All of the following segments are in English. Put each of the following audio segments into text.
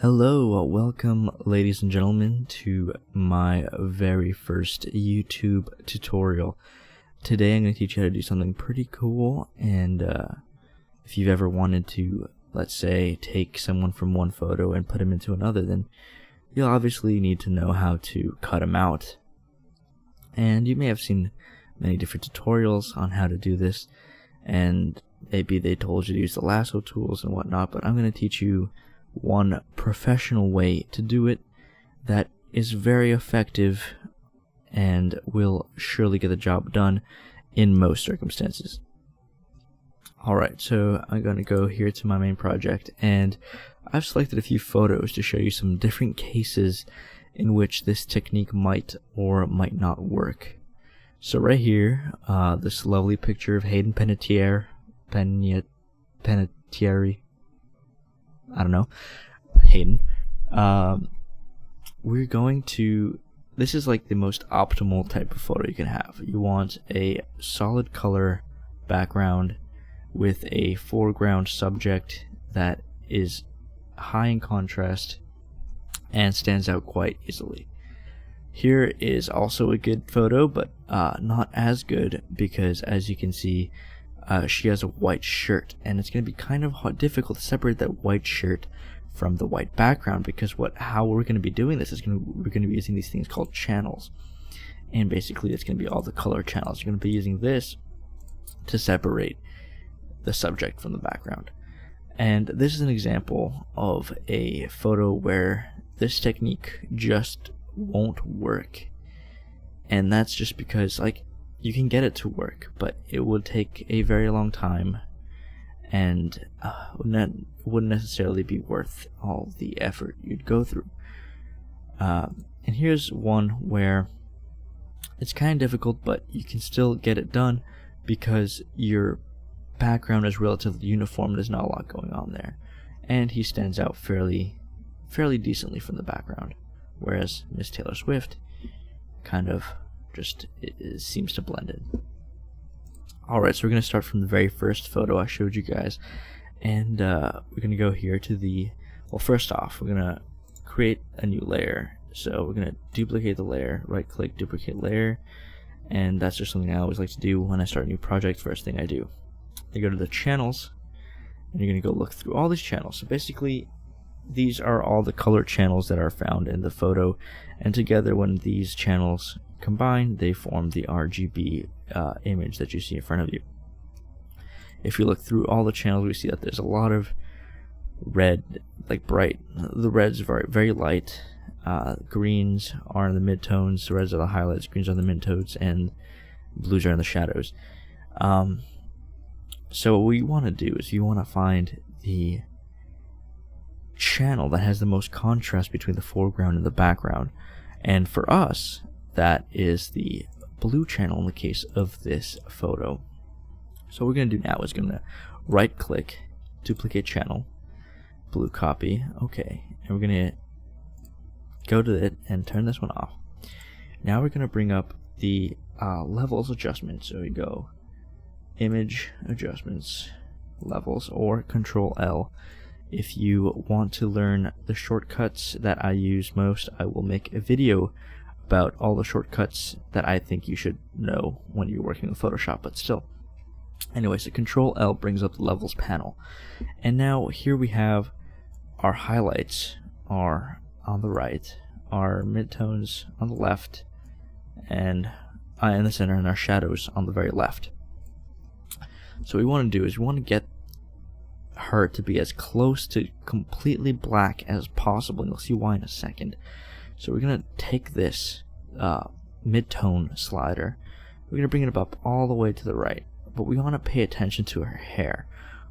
Hello, welcome ladies and gentlemen to my very first YouTube tutorial. Today I'm going to teach you how to do something pretty cool, and if you've ever wanted to, let's say, take someone from one photo and put him into another, then you'll obviously need to know how to cut him out. And you may have seen many different tutorials on how to do this, and maybe they told you to use the lasso tools and whatnot, but I'm going to teach you one professional way to do it that is very effective and will surely get the job done in most circumstances. Alright, so I'm going to go here to my main project, and I've selected a few photos to show you some different cases in which this technique might or might not work. So right here, this lovely picture of Hayden Panettiere, I don't know, Hayden. We're going to, this is like the most optimal type of photo you can have. You want a solid color background with a foreground subject that is high in contrast and stands out quite easily. Here is also a good photo, but not as good, because as you can see, she has a white shirt, and it's going to be kind of difficult to separate that white shirt from the white background, because how we're going to be doing this is we're going to be using these things called channels, and basically it's going to be all the color channels. You're going to be using this to separate the subject from the background. And this is an example of a photo where this technique just won't work, and that's just because, like, you can get it to work, but it would take a very long time, and wouldn't necessarily be worth all the effort you'd go through. And here's one where it's kind of difficult, but you can still get it done because your background is relatively uniform. There's not a lot going on there, and he stands out fairly decently from the background, whereas Miss Taylor Swift kind of just it seems to blend in. Alright, so we're going to start from the very first photo I showed you guys, and we're going to go here to the, well, first off, we're going to create a new layer. So we're going to duplicate the layer, right click, duplicate layer, and that's just something I always like to do when I start a new project. First thing I do, you go to the channels, and you're going to go look through all these channels. So basically, these are all the color channels that are found in the photo, and together, when these channels combine, they form the RGB image that you see in front of you. If you look through all the channels, we see that there's a lot of red, like bright. The reds are very light. Greens are in the midtones. The reds are the highlights. Greens are the midtones, and blues are in the shadows. So what we want to do is you want to find the channel that has the most contrast between the foreground and the background, and for us, that is the blue channel in the case of this photo. So what we're going to do now is going to right click, duplicate channel, blue copy, okay, and we're going to go to it and turn this one off. Now we're going to bring up the levels adjustment. So we go image adjustments, levels, or Control L. If you want to learn the shortcuts that I use most, I will make a video about all the shortcuts that I think you should know when you're working with Photoshop, but still. Anyway, so Control L brings up the levels panel. And now here we have our highlights are on the right, our midtones on the left, and in the center, and our shadows on the very left. So what we want to do is we want to get her to be as close to completely black as possible, and you'll see why in a second. So we're going to take this mid-tone slider, we're going to bring it up all the way to the right, but we want to pay attention to her hair.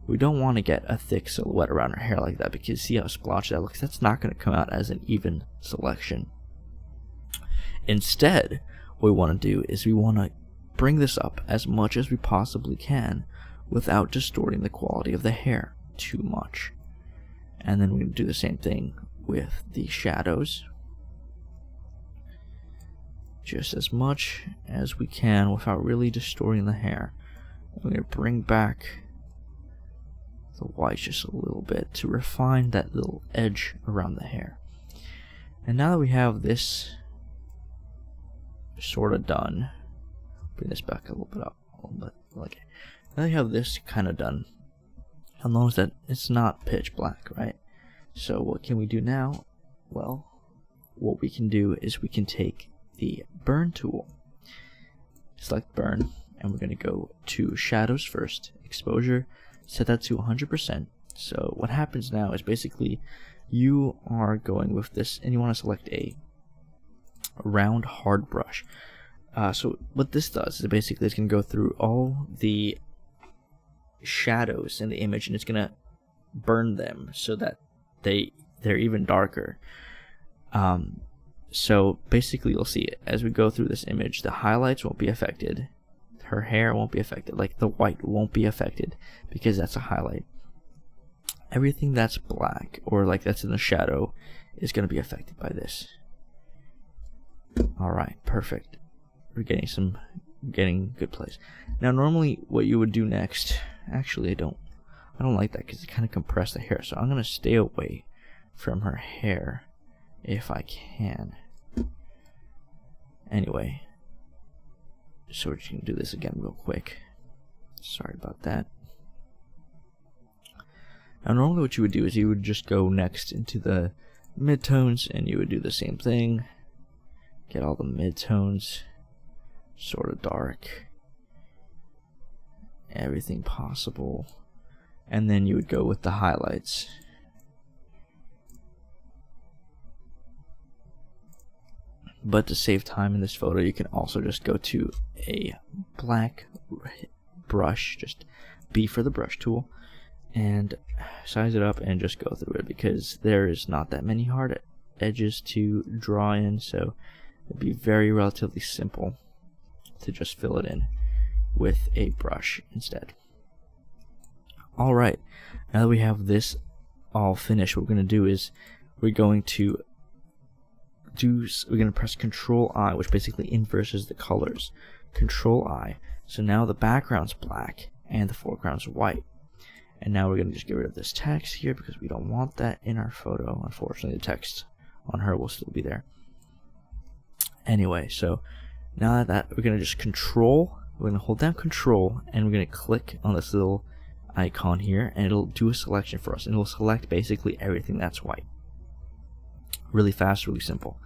We don't want to get a thick silhouette around her hair like that, because see how splotchy that looks? That's not going to come out as an even selection. Instead, what we want to do is we want to bring this up as much as we possibly can without distorting the quality of the hair too much. And then we're going to do the same thing with the shadows, just as much as we can without really distorting the hair. We're going to bring back the white just a little bit to refine that little edge around the hair. And now that we have this sort of done, bring this back a little bit up, like now you have this kind of done. You'll notice that it's not pitch black, right? So what can we do now? Well, what we can do is we can take the burn tool, select burn, and we're going to go to shadows first, exposure, set that to 100%. So what happens now is basically you are going with this and you want to select a round hard brush. So what this does is basically it's going to go through all the shadows in the image and it's going to burn them so that they're even darker. So basically you'll see it as we go through this image, the highlights won't be affected, her hair won't be affected, like the white won't be affected because that's a highlight. Everything that's black or like that's in the shadow is going to be affected by this. Alright, perfect. We're getting good place. Now normally what you would do next, actually I don't like that because it kind of compressed the hair, so I'm going to stay away from her hair if I can. Anyway, so we're just going to do this again real quick. Sorry about that. Now normally what you would do is you would just go next into the midtones and you would do the same thing. Get all the midtones sort of dark. Everything possible. And then you would go with the highlights. But to save time in this photo, you can also just go to a black brush, just B for the brush tool, and size it up and just go through it because there is not that many hard edges to draw in, so it'd be very relatively simple to just fill it in with a brush instead. Alright, now that we have this all finished, what we're going to do is we're going to press Control I, which basically inverses the colors. Control I. So now the background's black and the foreground's white. And now we're going to just get rid of this text here because we don't want that in our photo. Unfortunately, the text on her will still be there. Anyway, so now that we're going to just we're going to hold down Control and we're going to click on this little icon here and it'll do a selection for us and it'll select basically everything that's white. Really fast, really simple.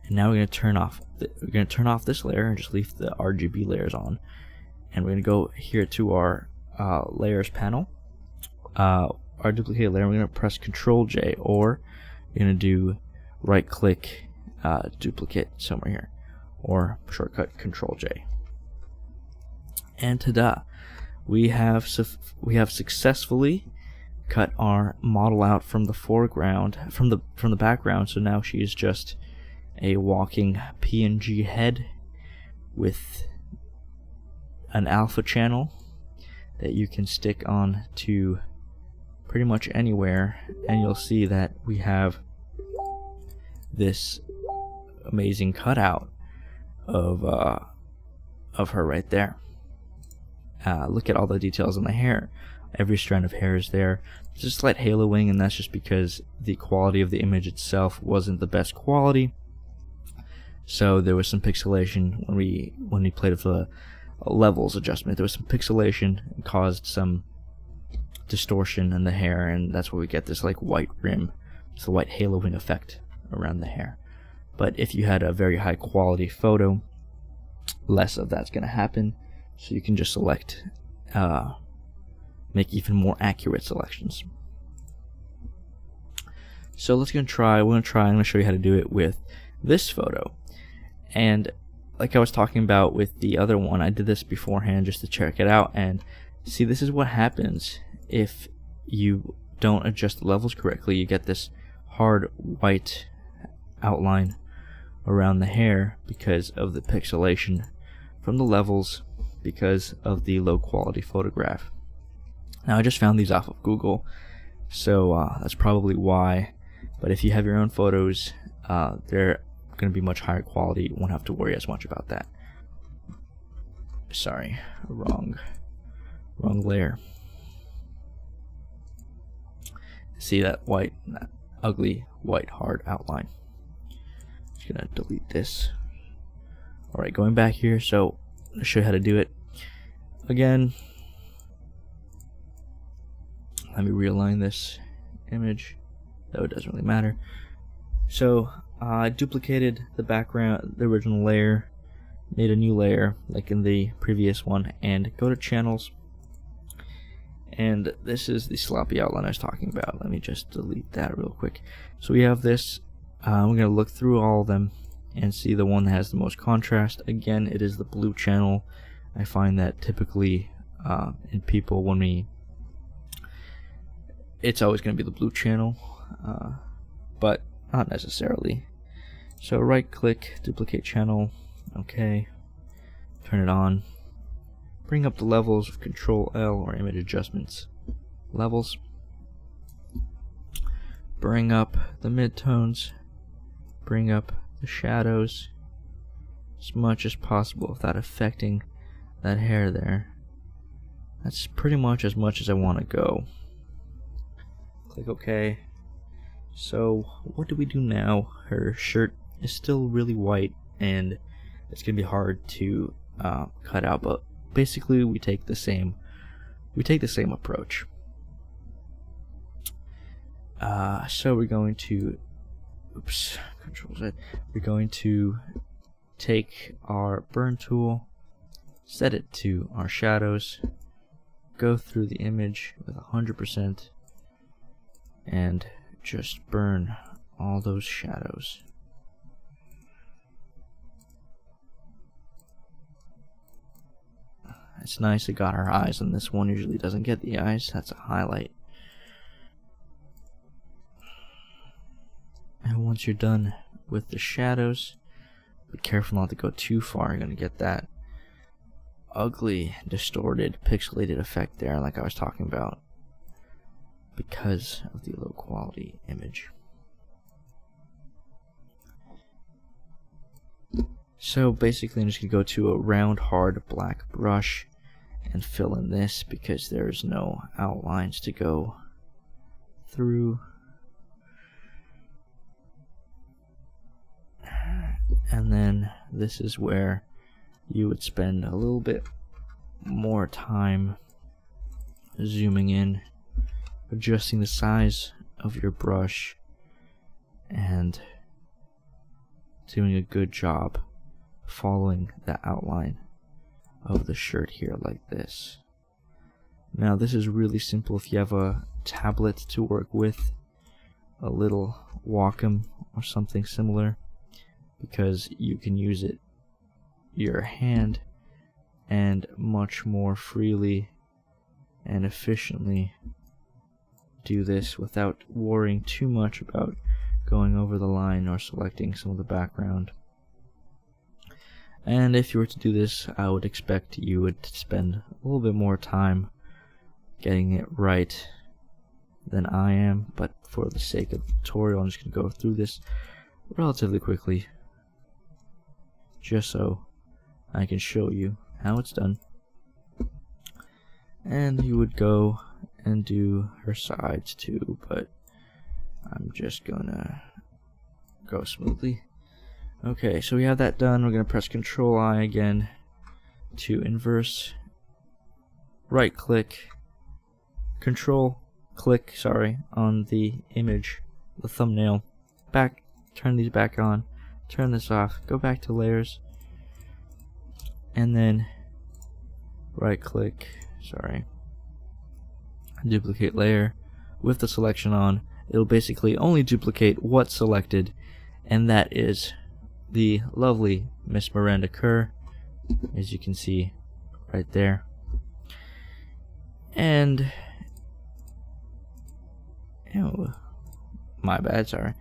And now we're going to turn off this layer and just leave the RGB layers on. And we're going to go here to our layers panel, our duplicate layer. We're going to press Control J, or we're going to do right click duplicate somewhere here, or shortcut Control J. And ta-da! We have successfully cut our model out from the foreground, from the background. So now she is just a walking PNG head with an alpha channel that you can stick on to pretty much anywhere, and you'll see that we have this amazing cutout of her right there. Look at all the details on the hair. Every strand of hair is there. There's a slight haloing, and that's just because the quality of the image itself wasn't the best quality. So there was some pixelation when we played with the levels adjustment. There was some pixelation and caused some distortion in the hair, and that's where we get this like white rim. It's the white haloing effect around the hair. But if you had a very high quality photo, less of that's going to happen. So you can just select, make even more accurate selections. So we're going to try, I'm going to show you how to do it with this photo. And like I was talking about with the other one, I did this beforehand just to check it out, and see, this is what happens if you don't adjust the levels correctly. You get this hard white outline around the hair because of the pixelation from the levels, because of the low quality photograph. Now I just found these off of Google, so that's probably why. But if you have your own photos, they're going to be much higher quality. You won't have to worry as much about that. Sorry, wrong layer. See that white, that ugly white hard outline. Just gonna delete this. Alright, going back here, so I'll show you how to do it. Again, let me realign this image, though it doesn't really matter. So I duplicated the background, the original layer, made a new layer like in the previous one, and go to channels. And this is the sloppy outline I was talking about. Let me just delete that real quick. So we have this. We're going to look through all of them and see the one that has the most contrast. Again, it is the blue channel. I find that typically in people, it's always going to be the blue channel, but not necessarily. So right click, duplicate channel, okay, turn it on, bring up the levels with Control L or image adjustments, levels, bring up the midtones, bring up the shadows as much as possible without affecting that hair there. That's pretty much as I want to go. Click OK. So what do we do now? Her shirt is still really white and it's gonna be hard to cut out, but basically we take the same approach. So we're going to Control Z. We're going to take our burn tool, set it to our shadows, go through the image with 100%, and just burn all those shadows. It's nice it got our eyes on this one. Usually doesn't get the eyes. That's a highlight. And once you're done with the shadows, be careful not to go too far. You're gonna get that ugly, distorted, pixelated effect there, like I was talking about, because of the low quality image. So basically I'm just gonna go to a round hard black brush and fill in this because there's no outlines to go through. And then this is where you would spend a little bit more time zooming in, adjusting the size of your brush, and doing a good job following the outline of the shirt here like this. Now this is really simple if you have a tablet to work with, a little Wacom or something similar, because you can use your hand and much more freely and efficiently do this without worrying too much about going over the line or selecting some of the background. And if you were to do this, I would expect you would spend a little bit more time getting it right than I am, but for the sake of the tutorial, I'm just going to go through this relatively quickly, just so I can show you how it's done. And you would go and do her sides too, but I'm just gonna go smoothly. Okay, so we have that done. We're gonna press Control I again to inverse, right click, Control click, sorry, on the image, the thumbnail, back, turn these back on, turn this off, go back to layers, and then right click, sorry, duplicate layer with the selection on. It'll basically only duplicate what's selected, and that is the lovely Miss Miranda Kerr, as you can see right there. And oh, my bad, sorry.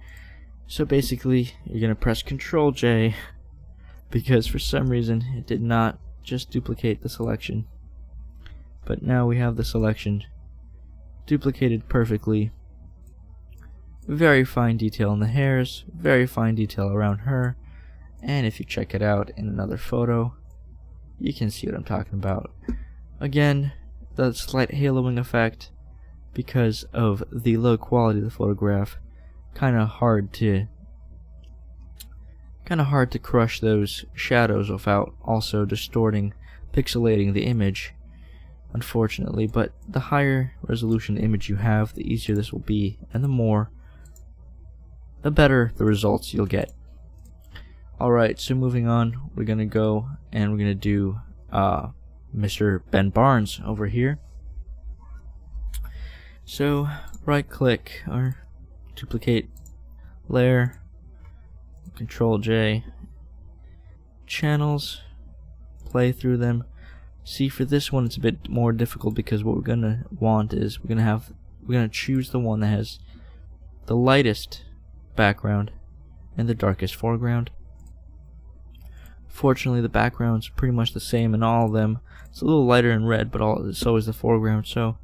So basically you're gonna press Control J because for some reason it did not just duplicate the selection, but now we have the selection duplicated perfectly. Very fine detail in the hairs, very fine detail around her, and if you check it out in another photo, you can see what I'm talking about. Again, the slight haloing effect, because of the low quality of the photograph, kind of hard to crush those shadows without also distorting, pixelating the image, unfortunately. But the higher resolution image you have, the easier this will be, and the better the results you'll get. Alright, so moving on, we're gonna go and we're gonna do Mr. Ben Barnes over here. So right click or duplicate layer, Control J, channels, play through them. See, for this one it's a bit more difficult because what we're gonna want is we're gonna choose the one that has the lightest background and the darkest foreground. Fortunately, the background's pretty much the same in all of them. It's a little lighter in red, but so is the foreground, so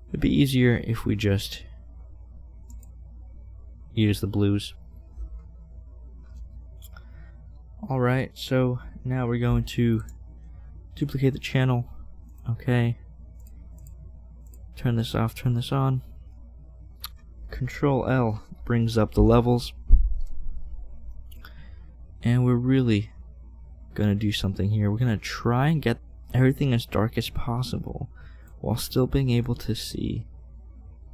it'd be easier if we just use the blues. Alright, so now we're going to duplicate the channel. Okay. Turn this off, turn this on. Control L brings up the levels. And we're really gonna do something here. We're gonna try and get everything as dark as possible while still being able to see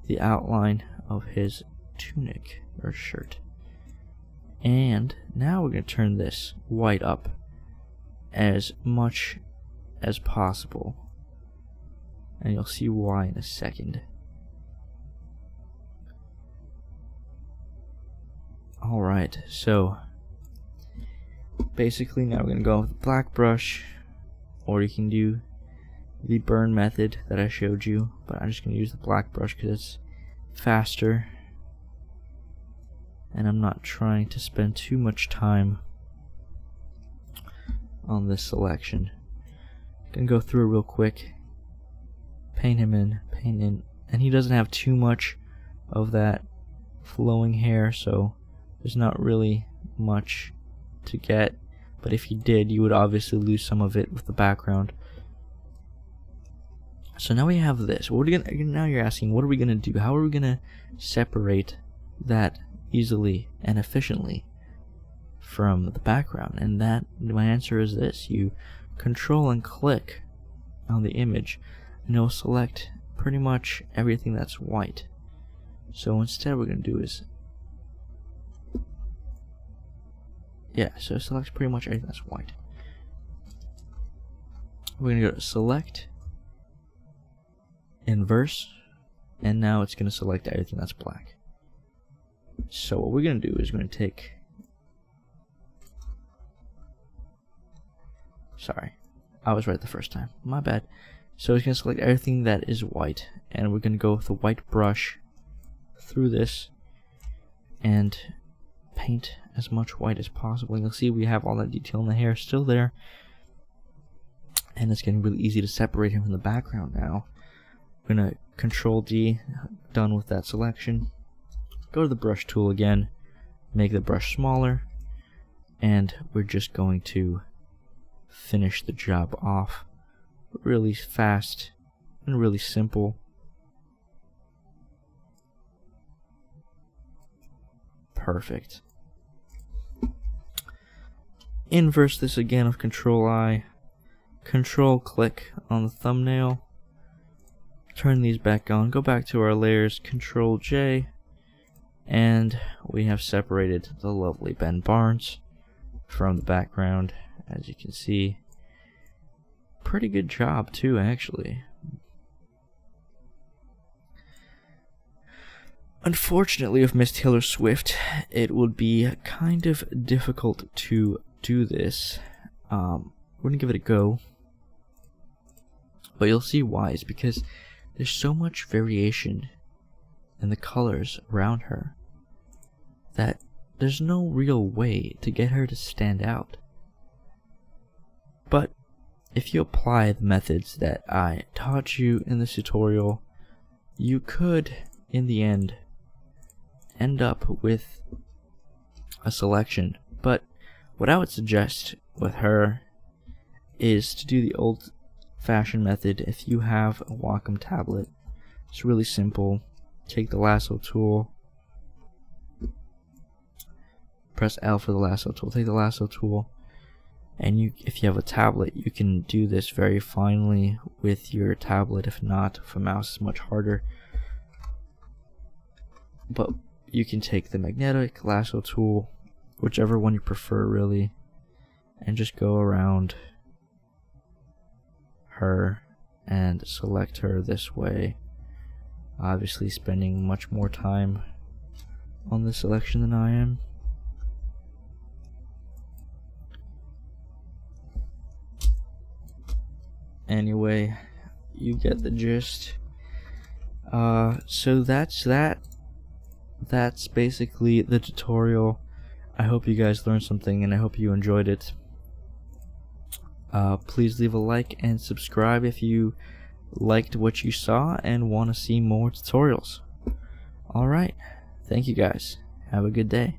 the outline of his tunic or shirt. And now we're gonna turn this white up as much as possible, and you'll see why in a second. Alright, so basically now we're going to go with the black brush, or you can do the burn method that I showed you, but I'm just going to use the black brush because it's faster and I'm not trying to spend too much time on this selection. I'm going to go through it real quick, paint him in, and he doesn't have too much of that flowing hair, so there's not really much to get, but if you did, you would obviously lose some of it with the background. So now we have this. Now you're asking, what are we gonna do? How are we gonna separate that easily and efficiently from the background? And my answer is this: you control and click on the image, and it'll select pretty much everything that's white. So instead, what we're gonna do is, so it selects pretty much everything that's white. We're going to go to select, inverse, and now it's going to select everything that's black. So what we're going to do is we're going to take, sorry, I was right the first time, my bad. So it's going to select everything that is white, and we're going to go with the white brush through this and paint as much white as possible. And you'll see we have all that detail in the hair still there, and it's getting really easy to separate him from the background now. We're gonna Control D, done with that selection. Go to the brush tool again, make the brush smaller, and we're just going to finish the job off really fast and really simple. Perfect. Inverse this again with Control I, Control click on the thumbnail, turn these back on, go back to our layers, Control J, and we have separated the lovely Ben Barnes from the background, as you can see. Pretty good job too, actually. Unfortunately, with Miss Taylor Swift, it would be kind of difficult to do this. We're gonna give it a go, but you'll see why. It's because there's so much variation in the colors around her that there's no real way to get her to stand out. But if you apply the methods that I taught you in this tutorial, you could, in the end up with a selection. But what I would suggest with her is to do the old-fashioned method. If you have a Wacom tablet, It's really simple. Take the lasso tool, press L for the lasso tool, take the lasso tool, and if you have a tablet, you can do this very finely with your tablet. If not, with a mouse, it's much harder. But you can take the magnetic lasso tool, whichever one you prefer really, and just go around her and select her this way. Obviously spending much more time on this selection than I am. Anyway, you get the gist. So that's that. That's basically the tutorial. I hope you guys learned something and I hope you enjoyed it. Please leave a like and subscribe if you liked what you saw and want to see more tutorials. Alright, thank you guys. Have a good day.